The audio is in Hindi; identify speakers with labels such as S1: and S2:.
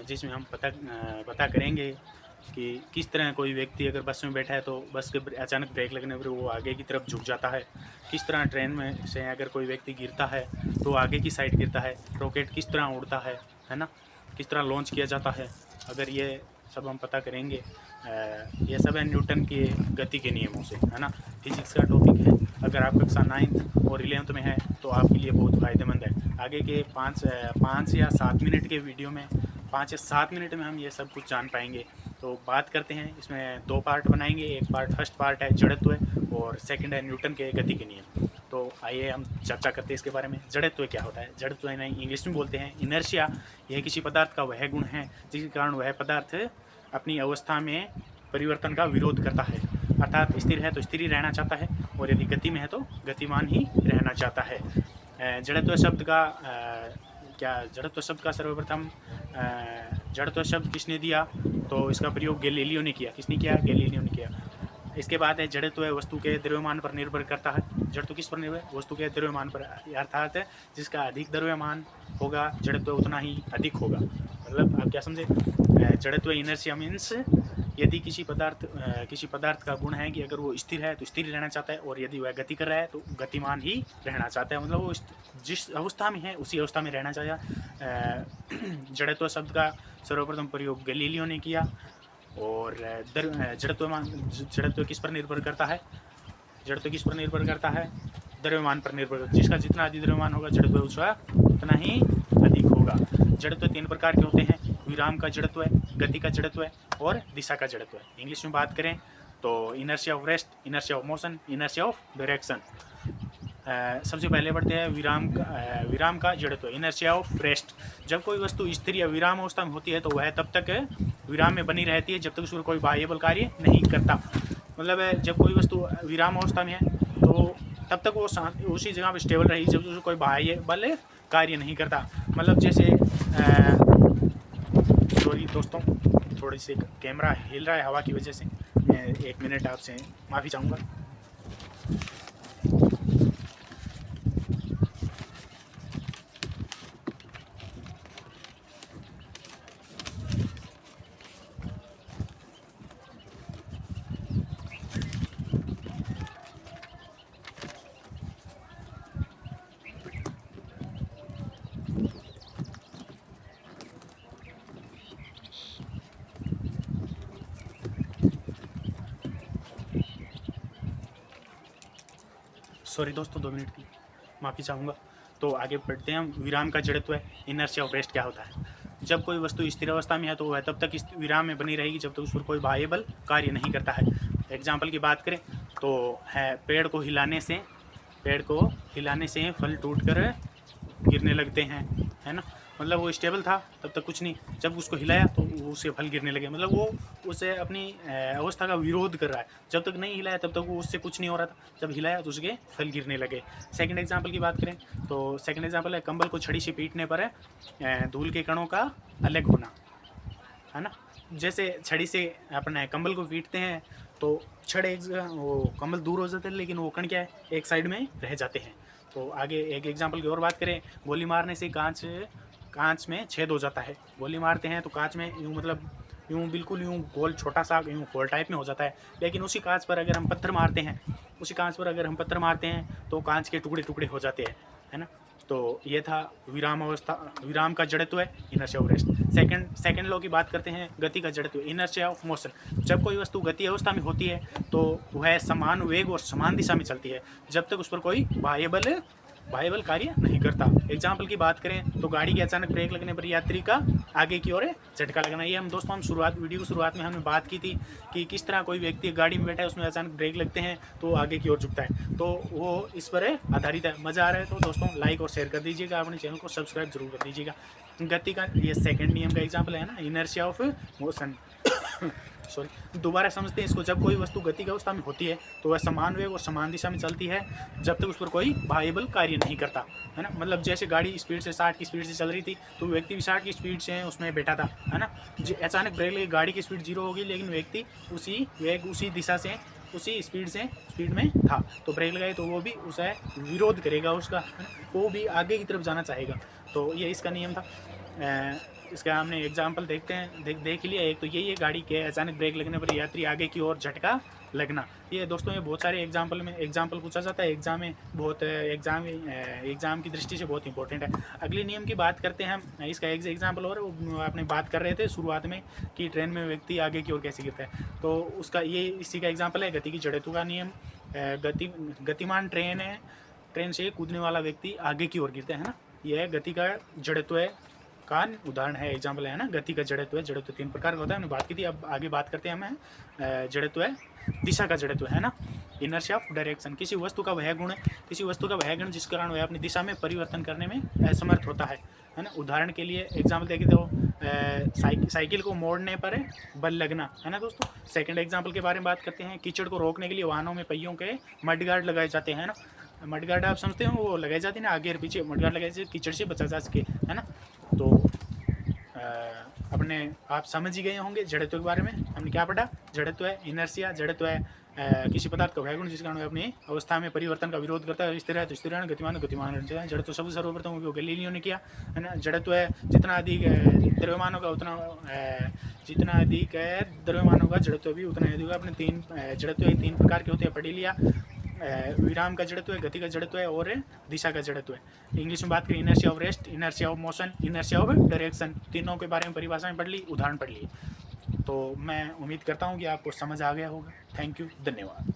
S1: जिसमें हम पता करेंगे कि किस तरह कोई व्यक्ति अगर बस में बैठा है तो बस के अचानक ब्रेक लगने पर वो आगे की तरफ झुक जाता है। किस तरह ट्रेन में से अगर कोई व्यक्ति गिरता है तो आगे की साइड गिरता है। रॉकेट किस तरह उड़ता है ना, किस तरह लॉन्च किया जाता है। अगर ये सब हम पता करेंगे, ये सब है न्यूटन के गति के नियमों से, है ना। फिजिक्स का टॉपिक है। अगर आप कक्षा 9th और 11th में है तो आपके लिए बहुत फ़ायदेमंद है। आगे के 5 या 7 मिनट के वीडियो में, 5 या 7 मिनट में हम ये सब कुछ जान पाएंगे। तो बात करते हैं, इसमें 2 पार्ट बनाएंगे। एक पार्ट, फर्स्ट पार्ट है जड़त्व और सेकंड है न्यूटन के गति के नियम। तो आइए हम चर्चा करते हैं इसके बारे में। जड़त्व क्या होता है? जड़त्व नहीं, इंग्लिश में बोलते हैं इनर्शिया। यह किसी पदार्थ का वह गुण है जिसके कारण वह पदार्थ अपनी अवस्था में परिवर्तन का विरोध करता है। अर्थात स्थिर है तो स्थिर ही रहना चाहता है, और यदि गति में है तो गतिमान ही रहना चाहता है। जड़त्व शब्द का सर्वप्रथम जड़त्व शब्द किसने दिया? तो इसका प्रयोग गैलीलियो ने किया। किसने किया? गैलीलियो ने किया। इसके बाद है जड़त्व वस्तु के द्रव्यमान पर निर्भर करता है। जड़त्व किस पर निर्भर? वस्तु के द्रव्यमान पर, अर्थात जिसका अधिक द्रव्यमान होगा जड़त्व उतना ही अधिक होगा। मतलब आप क्या समझे? जड़त्व इनर्शिया मीन्स यदि किसी पदार्थ का गुण है कि अगर वो स्थिर है तो स्थिर रहना चाहता है, और यदि वह गति कर रहा है तो गतिमान ही रहना चाहता है। मतलब वो जिस अवस्था में है उसी अवस्था में रहना चाहिए। जड़त्व शब्द का सर्वप्रथम प्रयोग गैलीलियो ने किया। और जड़त्व किस पर निर्भर करता है? जड़त्व किस पर निर्भर करता है? द्रव्यमान पर निर्भर करता है। जिसका जितना अधिक द्रव्यमान होगा जड़त्व उसका उतना ही अधिक होगा। जड़त्व 3 प्रकार के होते हैं। विराम का जड़त्व है, गति का जड़त्व है और दिशा का जड़त्व है। इंग्लिश में बात करें तो inertia of rest, inertia of motion, inertia of direction. सबसे पहले बढ़ते हैं विराम का जड़त्व, इनर्शिया ऑफ रेस्ट। जब कोई वस्तु स्थिर या विराम अवस्था में होती है तो वह तब तक विराम में बनी रहती है जब तक उसमें कोई बाह्य बल कार्य नहीं करता। मतलब जब कोई वस्तु विराम अवस्था में है तो तब तक वो उसी जगह पर स्टेबल रहेगी जब उसमें कोई बाह्य बल कार्य नहीं करता। मतलब जैसे सॉरी दोस्तों, थोड़ी सी कैमरा हिल रहा है हवा की वजह से। मैं 1 मिनट आपसे माफ़ी चाहूँगा। सॉरी दोस्तों, 2 मिनट की माफ़ी चाहूँगा। तो आगे बढ़ते हैं हम। विराम का जड़त्व है, इनर्शिया ऑफ रेस्ट क्या होता है? जब कोई वस्तु स्थिर अवस्था में है तो वह तब तक इस विराम में बनी रहेगी जब तक उस पर कोई बाह्य बल कार्य नहीं करता है। एग्जाम्पल की बात करें तो है पेड़ को हिलाने से फल टूटकर गिरने लगते हैं, है ना। मतलब वो स्टेबल था तब तक कुछ नहीं, जब उसको हिलाया तो उससे फल गिरने लगे। मतलब वो उसे अपनी अवस्था का विरोध कर रहा है। जब तक नहीं हिलाया तब तक वो उससे कुछ नहीं हो रहा था, जब हिलाया तो उसके फल गिरने लगे। सेकंड एग्जांपल की बात करें तो सेकंड एग्जांपल है कंबल को छड़ी से पीटने पर धूल के कणों का अलग होना, है ना। जैसे छड़ी से अपने कंबल को पीटते हैं तो छड़ वो कंबल दूर हो जाते हैं, लेकिन वो कण क्या है, एक साइड में रह जाते हैं। तो आगे एक एग्जांपल की और बात करें, गोली मारने से कांच में छेद हो जाता है। गोली मारते हैं तो कांच में यूँ मतलब यूँ बिल्कुल यूँ गोल छोटा सा यूँ होल टाइप में हो जाता है। लेकिन उसी कांच पर अगर हम पत्थर मारते हैं तो कांच के टुकड़े टुकड़े हो जाते हैं, है ना। तो ये था विराम का जड़त्व है, inertia of rest. Second law की बात करते हैं, गति का जड़त्व, इनर्शिया ऑफ मोशन। जब कोई वस्तु गति अवस्था में होती है तो वह समान वेग और समान दिशा में चलती है जब तक उस पर कोई बाह्य बल कार्य नहीं करता। एग्जाम्पल की बात करें तो गाड़ी के अचानक ब्रेक लगने पर यात्री का आगे की ओर झटका लगना। ये हम दोस्तों वीडियो की शुरुआत में हमने बात की थी कि किस तरह कोई व्यक्ति गाड़ी में बैठा है, उसमें अचानक ब्रेक लगते हैं तो आगे की ओर झुकता है। तो वो इस पर आधारित है। मज़ा आ रहा है तो दोस्तों लाइक और शेयर कर दीजिएगा, अपने चैनल को सब्सक्राइब जरूर कर दीजिएगा। गति का ये सेकेंड नियम का एग्जाम्पल है ना, इनर्शिया ऑफ मोशन। सॉरी, दोबारा समझते हैं इसको। जब कोई वस्तु गति की अवस्था में होती है तो वह समान वेग और समान दिशा में चलती है जब तक उस पर कोई बाह्य बल कार्य नहीं करता, है ना। मतलब जैसे गाड़ी स्पीड से 60 की स्पीड से चल रही थी तो व्यक्ति भी 60 की स्पीड से उसमें बैठा था, है ना। अचानक ब्रेक लगी, गाड़ी की स्पीड 0 होगी, लेकिन व्यक्ति उसी वेग उसी दिशा से उसी स्पीड में था। तो ब्रेक लगाई तो वो भी उसे विरोध करेगा उसका, वो भी आगे की तरफ जाना चाहेगा। तो ये इसका नियम था। इसका हमने एग्जाम्पल देखते हैं, देख लिया। एक तो यही है, गाड़ी के अचानक ब्रेक लगने पर यात्री आगे की ओर झटका लगना। ये दोस्तों ये बहुत सारे एग्जाम्पल पूछा जाता है एग्जाम में, बहुत एग्ज़ाम की दृष्टि से बहुत इंपॉर्टेंट है। अगले नियम की बात करते हैं हम, इसका एक एग्जाम्पल और आपने बात कर रहे थे शुरुआत में कि ट्रेन में व्यक्ति आगे की ओर कैसे गिरता है, तो उसका ये इसी का एग्जाम्पल है गति की जड़त्व का नियम। गतिमान ट्रेन से कूदने वाला व्यक्ति आगे की ओर गिरता है ना, यह गति का जड़त्व का उदाहरण है, एग्जाम्पल है ना। गति का जड़त्व 3 प्रकार का होता है, हमने बात की थी। अब आगे बात करते हैं हमें जड़त्व है दिशा का जड़त्व है ना, इनर्शिया ऑफ डायरेक्शन। किसी वस्तु का वह गुण जिस कारण वह अपनी दिशा में परिवर्तन करने में असमर्थ होता है ना। उदाहरण के लिए एग्जाम्पल देखें तो साइकिल को मोड़ने पर बल लगना है ना दोस्तों। सेकंड एग्जाम्पल के बारे में बात करते हैं, कीचड़ को रोकने के लिए वाहनों में पहियों के मडगार्ड लगाए जाते हैं ना। मडगार्ड आप समझते हो, वो लगाई जाती है ना, आगे और पीछे मडगार्ड लगाई जाती है, कीचड़ से बचा जा सके है ना। तो अपने आप समझ ही गए होंगे जड़त्व के बारे में। हमने क्या पढ़ा, जड़त्व है इनर्शिया, जड़त्व है किसी पदार्थ का वह गुण जिस कारण वह अपनी अवस्था में परिवर्तन का विरोध करता है, स्थिर है तो स्थिर रहना, गतिमान रहना चाहिए। जड़त्व सबसे सर्वप्रथम उपयोग गैलीलियो ने किया है ना। जड़त्व है जितना अधिक द्रव्यमान होगा उतना जितना अधिक है द्रव्यमान होगा, जड़त्व भी उतना अधिक होगा। अपने जड़त्व 3 प्रकार के होते हैं, पढ़ लिया। विराम का जड़त्व है, गति का जड़त्व है और दिशा का जड़त्व है। इंग्लिश में बात करें inertia of rest, inertia of motion, inertia of direction, तीनों के बारे में परिभाषाएं पढ़ ली, उदाहरण पढ़ लिए। तो मैं उम्मीद करता हूँ कि आपको समझ आ गया होगा। थैंक यू, धन्यवाद।